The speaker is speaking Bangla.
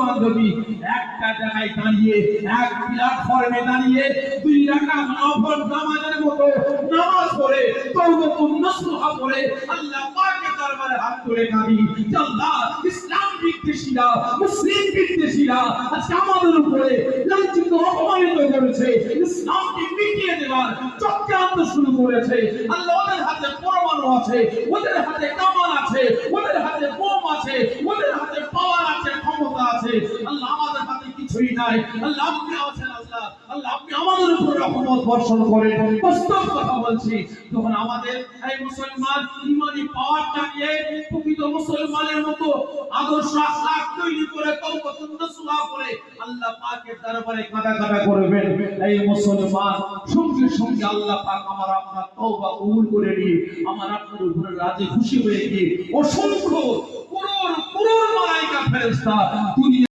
মুসলমান যদি একটা জায়গায় দাঁড়িয়ে এক প্ল্যাটফর্মে দাঁড়িয়ে 2 রাকাত নফল নামাজের মতো নামাজ পড়ে তাওবাতুন নাসুহা পড়ে আল্লাহ পাকের দরবারে হাত তুলে কাঁদি, আল্লাহ ইসলাম বিদ্বেষীরা মুসলিম বিদ্বেষীরা আজকে আমাদের উপরে লাঞ্ছিত অপমানিত করেছে, ইসলামকে মিটিয়ে দেওয়ার চক্রান্ত শুরু করেছে। আল্লাহ ওদের হাতে পরমাণু আছে, ওদের হাতে কামান আছে, ওদের হাতে বোম আছে, ওদের হাতে পাওয়ার আছে, ক্ষমতা আছে। আল্লাহ আমাদের হাতে কিছুই নাই। আল্লাহ আপনি আছেন, আল্লাহ আল্লাহ আপনি আমাদের উপর রহমত বর্ষণ করেন। বাস্তব কথা বলছি, যখন আমাদের এই মুসলমান ইমানি পাওয়ারটা নিয়ে প্রকৃত মুসলমানের মতো আদর্শ আখলাক তৈরি করে তাওবাতুন নাসুহা করে আল্লাহ পাকের দরবারে কাঁদা করবেন, এই মুসলমান সঙ্গে সঙ্গে আল্লাহ পাক আমার আপনার তওবা কবুল করে নিয়ে আমার আপনার উপরে রাজি খুশি হয়ে গিয়ে অসংখ্য করোড় মালায়েকা ফেরেশতা দুনিয়া